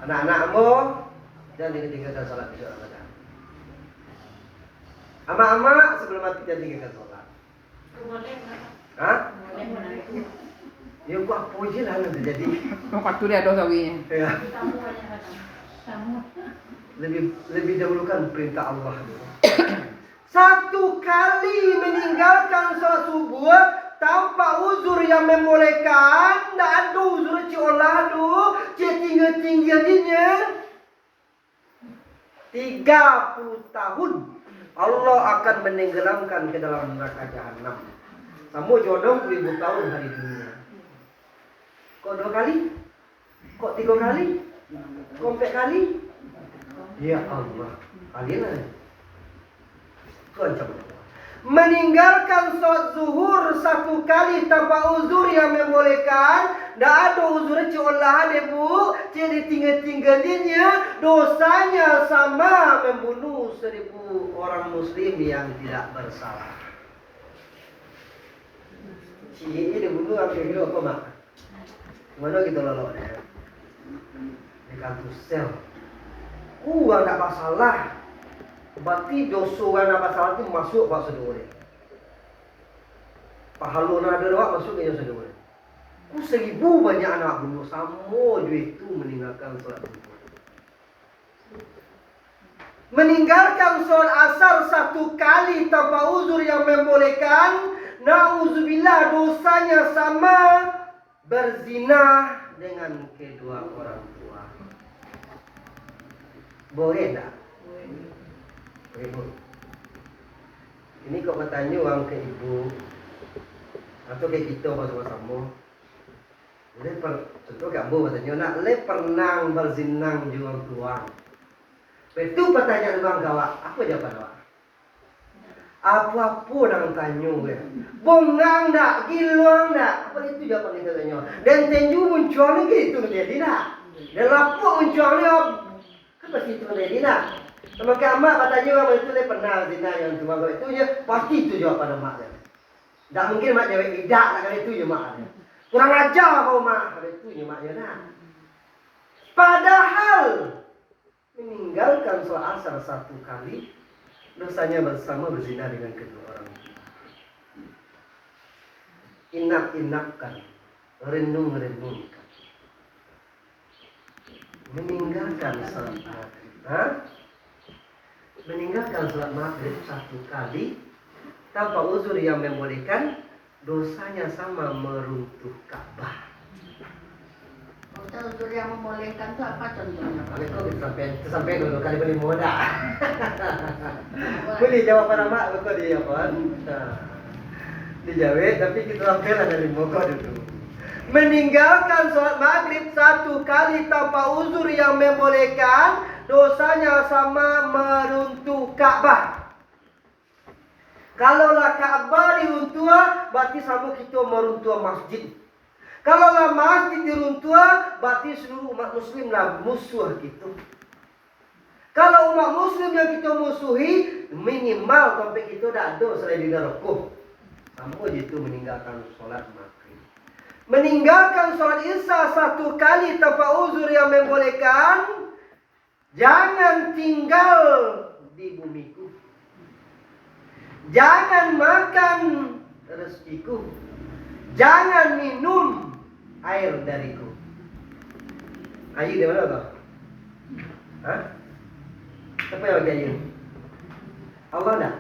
Anak-anakmu jangan tinggalkan sholat di Ramadan. Ama-ama sebelum mati jangan tinggalkan sholat. Boleh. Hah? Boleh. Ya gua puji lah nanti jadi. Waktu dia ada sawinya. Ya. Tamu banyak tamu. Lebih dahulukan perintah Allah. Satu kali meninggalkan sholat subuh tanpa uzur yang membolehkan, tidak ada uzur ciolah tu, tinggal-tinggalnya 30 tahun Allah akan menenggelamkan ke dalam neraka jahanam. Kamu jodoh 1000 tahun hari dunia. Kok 2 kali? Kok 3 kali? Kok 4 kali? Ya Allah, kalian kau ancaman. Meninggalkan sholat zuhur 1 kali tanpa uzur yang membolehkan, tidak ada uzur ciolah ibu, jadi tinggal-tinggalinnya dosanya sama membunuh 1000 orang muslim yang tidak bersalah. Si ini dibunuh apa apa mak? Mana kita lolok ya? Di kampus sel. Tidak masalah. Berarti dosa yang tidak masalah itu masuk pak sedulur. Pahaluna ada doa masuk ke sedulur. 1000 banyak anak bunuh sama juga itu meninggalkan sholat zuhur. Meninggalkan sholat asar 1 kali tanpa uzur yang membolehkan, na'udzubillah dosanya sama berzina dengan kedua orang tua. Boleh tak? Ibu. Ini kok bertanya orang ke ibu atau ke kita sama-sama. Contoh ke ambo bertanya, nak le pernah berzinang jual tuang. Itu pertanyaan bang kawak. Apa jawaban awak? Apa-apa orang tanya ya. Bongang tak, giluang tak. Apa itu jawaban kita tanya. Dan tenju muncul lagi itu menjadi tak. Dan lapuk muncul lagi. Kan pasti itu menjadi tak. Sama kamak katanya orang itu dia pernah zina yang tua kau itu je pasti itu jawapan mak dia. Tak mungkin mak jawab tidak lah kali itu je mak dia. Kurang ajar kau mak kali itu je mak dia nak. Padahal meninggalkan sholat asar 1 kali dosanya bersama berzina dengan kedua orang tua. Inap-inapkan, renung-renungkan. Meninggalkan sholat maghrib. Meninggalkan sholat maghrib 1 kali tanpa uzur yang membolehkan, dosanya sama meruntuh Ka'bah. Uzur yang membolehkan itu apa contohnya? Kali kau sampai dulu kali beli modal. Boleh jawab pada mak, kau dia apa? Dijawab, tapi kita sampai lah dari muka dulu. Meninggalkan sholat maghrib 1 kali tanpa uzur yang membolehkan, dosanya sama meruntuh Ka'bah. Kalaulah Ka'bah diruntuh, berarti sama kita meruntuh masjid. Kalaulah masjid diruntuh, berarti seluruh umat muslim lah musuh kita. Kalau umat muslim yang kita musuhi, minimal sampai kita tak ada selain di neraka. Sama itu meninggalkan sholat maghrib. Meninggalkan sholat isya 1 kali tanpa uzur yang membolehkan, jangan tinggal di bumiku. Jangan makan rezekiku. Jangan minum air dariku. Air dari mana kau? Hah? Siapa yang bagi air? Allah tak?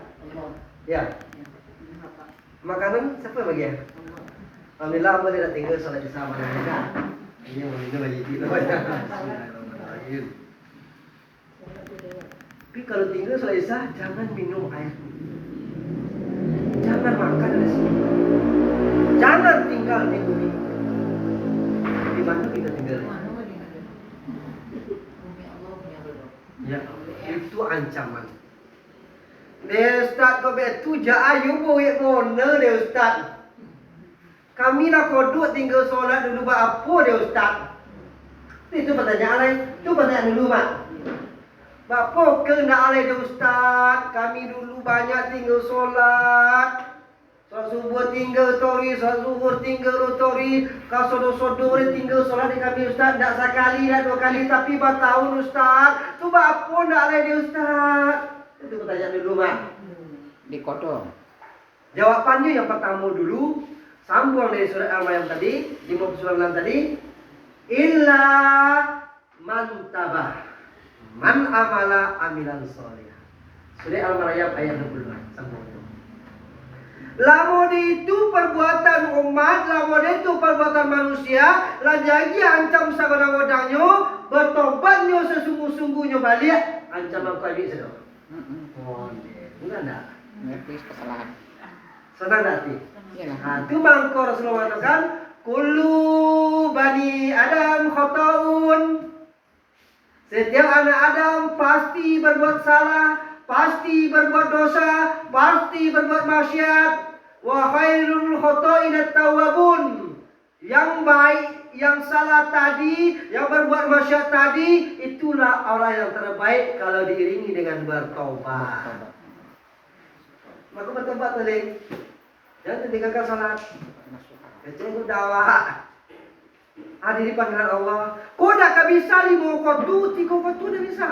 Ya. Makanan siapa yang bagi? Alhamdulillah Allah tidak tinggal sholat isya mana mereka. Ini yang minum lagi itu banyak. Tapi kalau tinggal sholat isya jangan minum air. Jangan makan rezeki. Jangan tinggal di bumi. Di mana kita tinggal? Ya, itu ancaman. Dia Ustaz kau betul je ayu boleh mana dia Ustaz. Kami lah kodok tinggal solat dulu buat apa dia Ustaz? Itu pertanyaan lain. Itu pertanyaan dulu mak. Bapa kena alai dia Ustaz. Kami dulu banyak tinggal solat. Sholat subuh tinggal tori, sholat zuhur tinggal tori, kau sodo-sodo tinggal sholat di kami Ustaz, tak sekali, tak 2 kali, tapi bertahun Ustaz. Tu apa nak lain dia Ustaz? Itu pertanyaan dulu Mak. Di kodong. Jawabannya yang pertama dulu, sambung dari surat Al-Maryam tadi, di muka surat Al tadi, illa man tabah, man amala amilan sholih. Surat Al-Maryam ayat 22, sambung. Lamun itu perbuatan umat, lamun itu perbuatan manusia, lagi ancam sagodang-godangnya, bertobatnya sesungguh-sungguhnya balik, ancaman kau ini sedang. Oh, enggak nak. Ngerti kesalahan. Senang nanti. Iyalah. Nah, itu mangko Rasulullah mengatakan, kullu bani Adam khata'un. Setiap anak Adam pasti berbuat salah, pasti berbuat dosa, pasti berbuat maksiat. Wa khairul khata'in at-tawwabun. Yang baik, yang salah tadi, yang berbuat maksiat tadi, itulah orang yang terbaik kalau diiringi dengan bertobat. Maka bertobat tadi. Jangan tinggalkan salat. Kecil dakwah. Hadiri panggilan Allah. Kau tak bisa 5 kotu, 3 kotu dah bisa.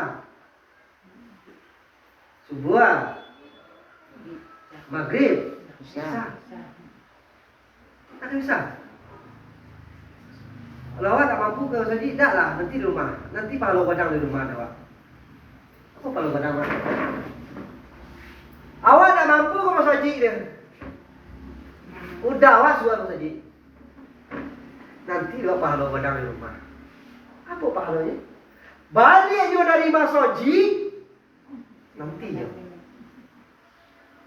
Subuh, maghrib, bisa. Tak bisa. Kalau awak tak mampu kau saja, tak lah. Nanti di rumah. Nanti pahala padang di rumah awak. Apa pahala padang? Awak tak mampu kau masuk haji dia. Udah awak suara saja. Nanti awak pahala padang di rumah. Apa pahalanya? Baliknya dari masoji. Nantinya.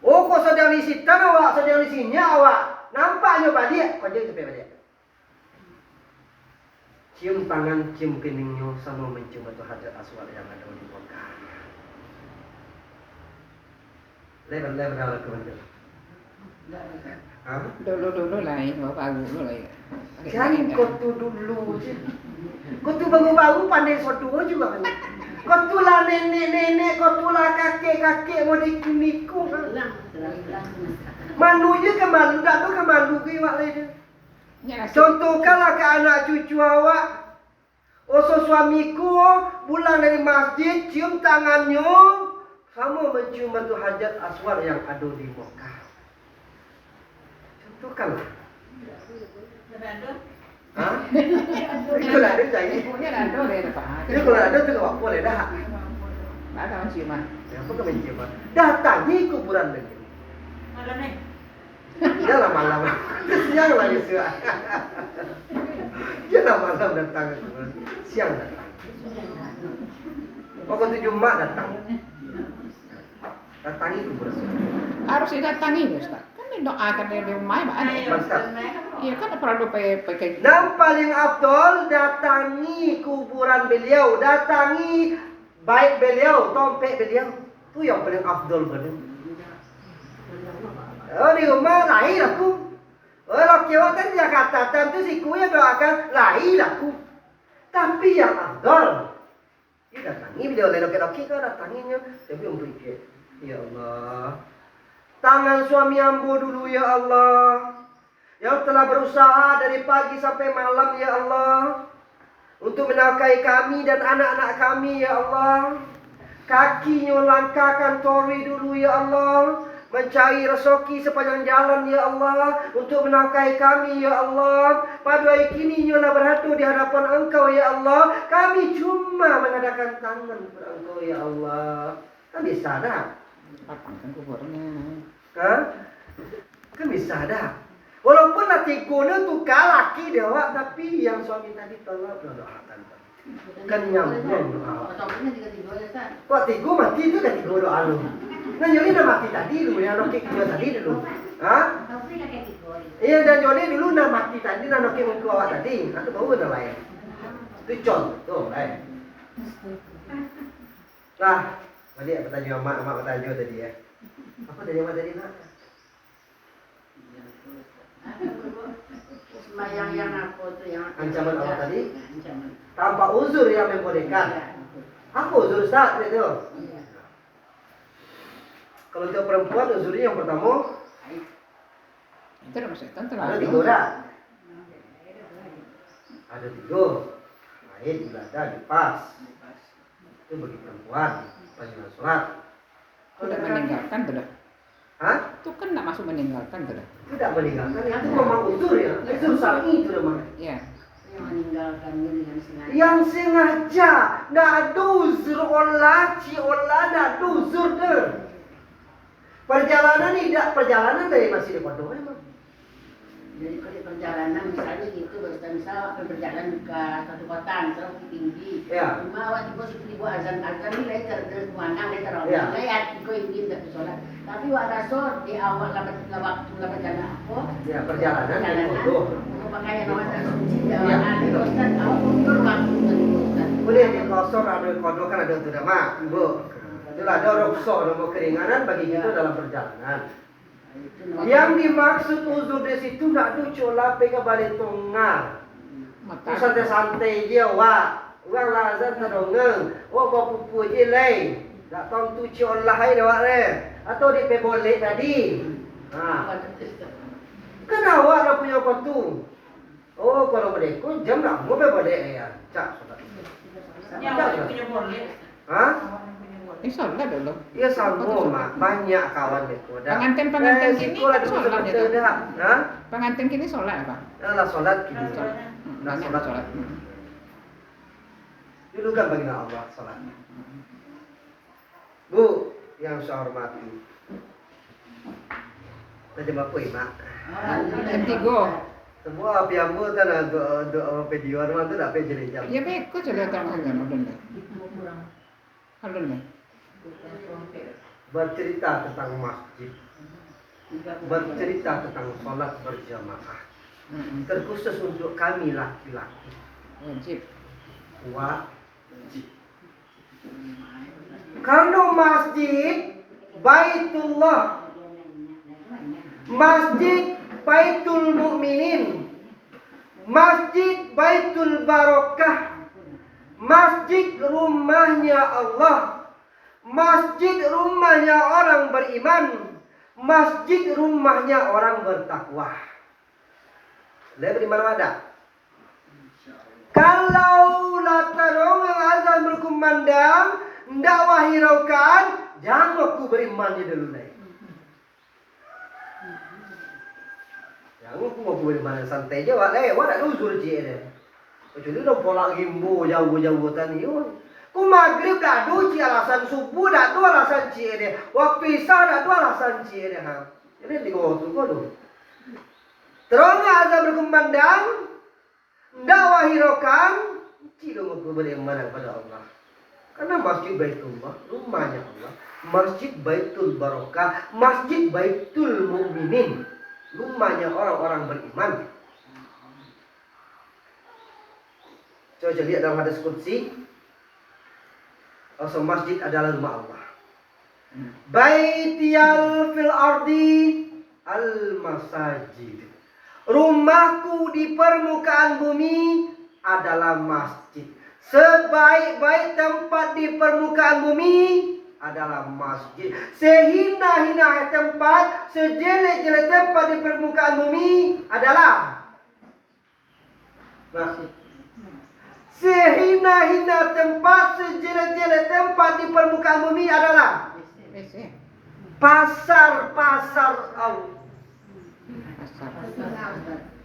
Oh, kau sedang di situ awak, sedang di sini awak. Nampaknya balik, kau jangan sampai balik. Cium tangan, cium keningnya sama mencium batu hajar aswad yang ada di Mekah. Lebar-lebar kalau kemudian. Dulu lain, baru dulu lain. Jangan kau tu dulu je. Kau tu baru-baru pandai suatu juga kan. Kau tu lah nenek-nenek, kau tu lah kakek-kakek mau diku-niku. Manunya ke malu, tak tu ke malu ke awak lain. Contohkanlah ke anak cucu awak. Oso suamiku pulang dari masjid, cium tangannya sama mencium batu hajat aswad yang ada di Mekah. Contohkanlah. Hah? Itu lah ada jadi. Punya ada deh Pak. Itu kalau ada tu kau boleh dah. Ada mencium mah. Apa kau mencium? Datangi kuburan begini. Malam ni. Janganlah malam. Siang lagi suah. Janganlah malam datang. Siang datang. Pokok tu Jumat datang. Datangi kuburan. Harus didatangi Ustaz. Kan doakan dari rumah Pak. Iya kan perlu pakai. Yang paling afdol datangi kuburan beliau, datangi baik beliau, tompek beliau. Itu yang paling afdol benar. Oh di rumah lahir aku. Oh laki awak kan Jakarta, tentu si kuya doakan lahir aku. Tapi yang afdol, dia datangi beliau, lelok-lelok kau datanginya, tapi untuk ikut. Ya Allah, tangan suami ambo dulu ya Allah, yang telah berusaha dari pagi sampai malam ya Allah, untuk menafkahi kami dan anak-anak kami ya Allah. Kakinya langkahkan tori dulu ya Allah, mencari rezeki sepanjang jalan ya Allah, untuk menafkahi kami ya Allah. Pada hari kini nyolah berhadu di hadapan Engkau ya Allah. Kami cuma mengadakan tangan kepada Engkau ya Allah. Kan bisa dah. Lapangkan kuburnya. Hah? Kan bisa dah. Walaupun nanti guna tukar laki dia awak, tapi yang suami tadi tolong doakan. Kan nyambung doa. Kok tiga mati itu dah tiga doa lu. Nah Joni dah mati tadi dulu, yang nokik dia tadi dulu. Hah? Iya dan Joni dulu dah mati tadi, dah nokik muka awak tadi. Itu baru dah lain. Itu contoh, Lah, balik bertanya mak bertanya tadi ya. Apa tadi mak tadi nak? Sembayang yang apa tu yang Ancaman Allah tadi? Ancaman. Tanpa uzur yang membolehkan. Apa uzur Ustaz itu? Kalau untuk perempuan uzurnya yang pertama Terus itu Ada terlalu. 3 dah. Ada 3. Haid, belada, nifas. Itu bagi perempuan. Panggilan sholat. Tidak meninggalkan sudah. Hah? Itu kan tidak masuk meninggalkan sudah. Tidak meninggalkan. Itu memang uzur ya. Uzur syar'i itu memang. Ya. Yang meninggalkannya dengan sengaja. Yang sengaja. Tidak ada uzur olah, ciolah, tidak ada uzur deh. Perjalanan tidak perjalanan dari masih di Pondok memang. Jadi kalau perjalanan misalnya gitu, misal akan berjalan ke satu kota, misal Bukit Tinggi. Ya. Cuma awak tiba situ ibu azan ni letter dari mana letter orang. Ya. Saya tiga ingin tak solat. Tapi wak rasor di awal waktu jalan apa? Ya, perjalanan dari Pondok. Pakaian awak tak suci, Ya, awak ada betul. Ustaz, awak mundur waktu dari Ustaz. Boleh di kosor ada di Pondok kan ada untuk nama, Bu. Itulah ada ruksoh, ada keringanan bagi kita dalam perjalanan. Yang dimaksud uzur di situ nak tu cola pega balik tengah. Tu Maka santai-santai je wak. Orang lah azan terdongeng. Wak bawa pupu je lain. Tak tahu tu cola hai dah wak re. Atau di pe boleh tadi. Ha. Kan awak dah punya kotu. Oh kalau mereka jam nak mau pe boleh ya. Cak solat. Yang punya boleh. Ha? sholat dulu. Ya sama mak. Banyak kawan mereka dah. Pengantin kini sekolah kan dulu sholat sebentar itu. dah. Ha? Pengantin kini sholat apa? Lah solat kini. Nah, Banyak sholat. sholat. Dulu kan bagi Allah salat. Bu, yang saya hormati. Macam apa Mak? Jam 3. Semua piambu kan untuk video orang tu dah jadi jam. Ya baik, kau coba tengok kan ulun dah. Ulun dah. Bercerita tentang masjid. Bercerita tentang salat berjamaah. Terkhusus untuk kami laki-laki. Wajib. Wajib. Karena masjid Baitullah, masjid Baitul Mukminin, masjid Baitul Barakah, masjid rumahnya Allah, masjid rumahnya orang beriman, masjid rumahnya orang bertakwa. Lihat di mana ada? Kalau latarong yang azan berkumandang, ndak wahiraukan, jangan aku beriman je dulu naik. Jangan aku mau beriman santai je, wak leh, wak tak luzur je deh. Kecuali dah pola gimbo jauh-jauh tani. Ku maghrib dah do ci alasan subuh dah do alasan ci deh. Waktu isya dah do alasan ci deh ha. Jadi di kau tu kau tu. Terong azan berkumandang, ndak wahiraukan, cilong aku beriman kepada Allah. Karena masjid Baitullah, rumahnya Allah, masjid Baitul Barakah, masjid Baitul Mukminin, rumahnya orang-orang beriman. Coba lihat dalam hadis qudsi, asal masjid adalah rumah Allah. Baitiyal fil ardi al masajid. Rumahku di permukaan bumi adalah masjid. Sebaik-baik tempat di permukaan bumi adalah masjid. Sehina-hina tempat, sejelek-jelek tempat di permukaan bumi adalah masjid. Sehina-hina tempat, sejelek-jelek tempat di permukaan bumi adalah pasar-pasar Allah.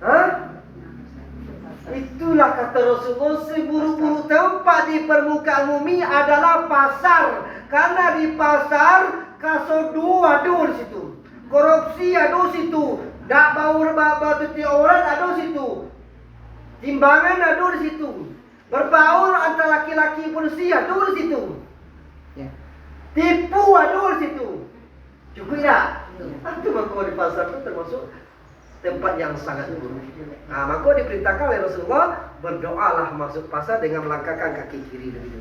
Hah? Itulah kata Rasulullah, seburuk-buruk tempat di permukaan bumi adalah pasar. Karena di pasar kasodu ada di situ, korupsi ada di situ, dak baur batu orang ada di situ, timbangan ada di situ, berbaur antara laki-laki polisi ada di situ, tipu ada di situ. Cukup tak? Itu maka di pasar itu termasuk tempat yang sangat buruk. Nah, maka diperintahkan oleh Rasulullah, berdoalah masuk pasar dengan melangkahkan kaki kiri dulu.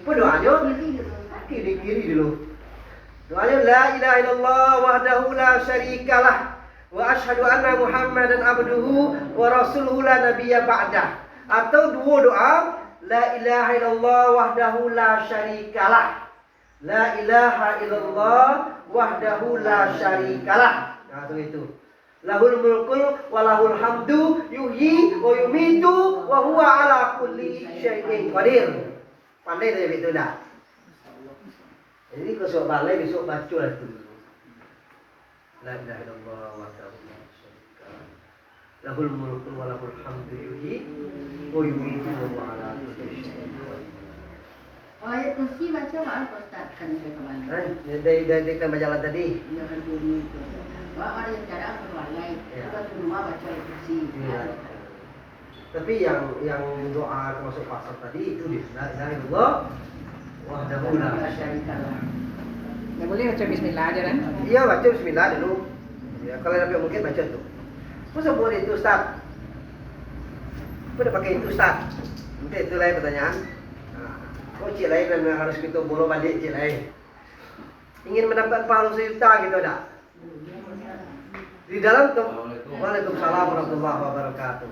Apa doanya? Kaki kiri dulu. Doanya la ilaha illallah wahdahu la syarikalah wa asyhadu anna Muhammadan abduhu wa rasuluhu la nabiyya ba'dah. Atau dua doa, la ilaha illallah wahdahu la syarikalah. La ilaha illallah wahdahu la syarikalah. Nah, itu. Lahul mulkul wa lahul hamdu yuhyi wa yumitu wa huwa ala kulli syai'in qadir. Pandai tak itu dah? Jadi besok balik besok baca lah tu. La ilaha illallah wa lahul mulku wa lahul hamdu yuhyi wa yumitu wa huwa ala kulli syai'in qadir. Ayat kursi baca apa Ustaz? Kan saya kemarin. Dari kan majalah tadi. Ya kan bunyi itu. Wah, ada yang cara berwarnai. Kita semua baca ayat kursi. Ya. Tapi yang doa termasuk pasal tadi itu di la ilaha illallah wahdahu la syarika lah. Ya boleh baca bismillah aja kan? Iya baca bismillah dulu. Ya kalau lebih mungkin baca tuh. Masa boleh itu Ustaz? Apa udah pakai itu Ustaz? Nanti itu lain pertanyaan. Oh cik lain kan harus kita bolo balik cik lain. Ingin mendapat pahala sejuta gitu dah. Di dalam Waalaikumsalam warahmatullahi wabarakatuh.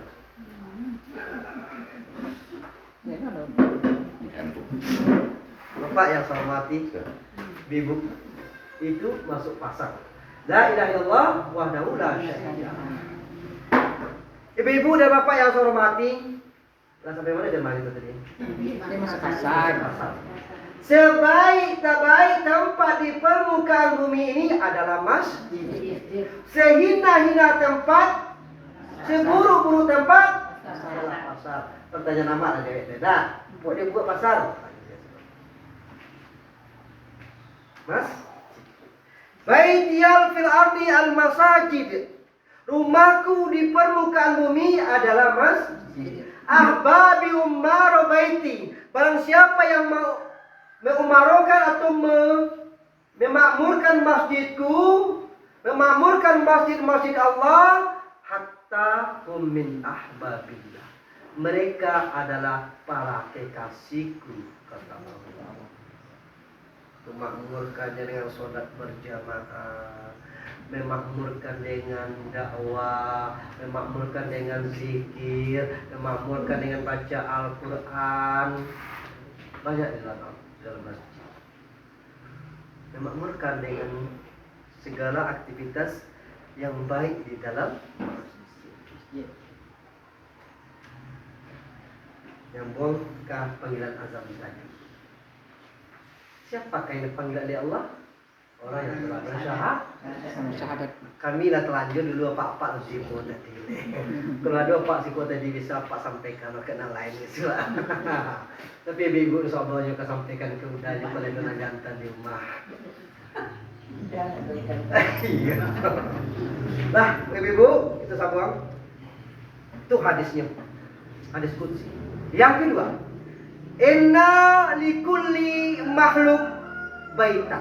Ya kan. Bapak yang saya hormati, Ibu itu masuk pasar. La ilaha illallah wahdahu la syarika lah. Ibu-ibu dan bapak yang saya hormati, lah sampai mana jemaah itu tadi? Dia masuk pasar. Sebaik-baik tempat di permukaan bumi ini adalah masjid. Sehina-hina tempat, seburuk-buruk tempat adalah pasar. Pertanyaan nama ada dewek dah. Buat dia buat pasar. Mas, Baitiyal fil ardi al masajid. Rumahku di permukaan bumi adalah masjid. Ahbabi ummaro baiti. Barang siapa yang mau mengumarokan atau memakmurkan masjidku, memakmurkan masjid-masjid Allah, hatta hum min ahbabillah. Mereka adalah para kekasihku, kata Allah. Memakmurkannya dengan sholat berjamaah, memakmurkan dengan dakwah, memakmurkan dengan zikir, memakmurkan dengan baca Al-Quran. Banyak di dalam masjid. Memakmurkan dengan segala aktivitas yang baik di dalam masjid. Yang bongkar panggilan azam tadi. Siapakah yang dipanggil oleh Allah? Orang yang telah bersyahadat. Kami lah telanjur dulu pak Zimo tadi. Kalau ada pak Zimo tadi bisa pak sampaikan kenal lain gitu. Tapi ibu soalnya ke sampaikan ke udahnya pada kena jantan di rumah. Iya. Lah ibu itu sambung. Itu hadisnya. Hadis qudsi. Yang kedua, inna likulli makhluk baita.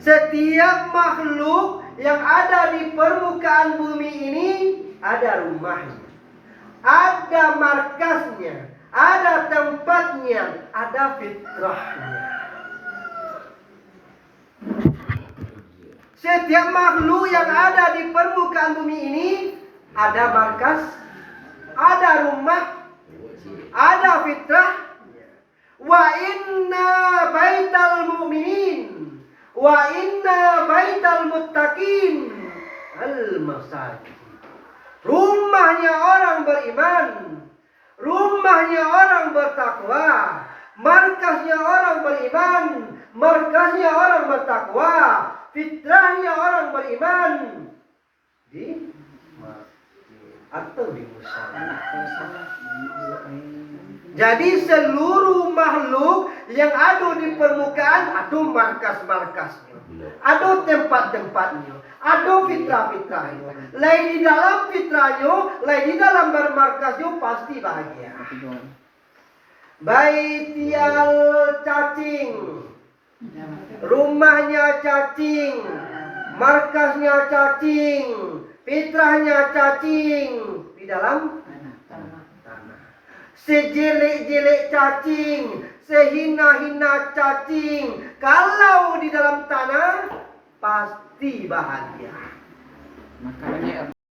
Setiap makhluk yang ada di permukaan bumi ini ada rumahnya, ada markasnya, ada tempatnya, ada fitrahnya. Setiap makhluk yang ada di permukaan bumi ini ada markas, ada rumah, ada fitrah. Wa inna baital mu'minin wa inna baital muttaqin al masajid. Rumahnya orang beriman, rumahnya orang bertakwa, markasnya orang beriman, markasnya orang bertakwa, fitrahnya orang beriman di atau di musala. Jadi seluruh makhluk yang ada di permukaan ada markas-markasnya, ada tempat-tempatnya, ada fitrah-fitrahnya. Lain di dalam fitrahnya, lain di dalam markasnya pasti bahagia. Baitial cacing, rumahnya cacing, markasnya cacing, fitrahnya cacing di dalam tanah. Sejelek-jelek cacing, sehina-hina cacing, kalau di dalam tanah pasti bahagia. Makanya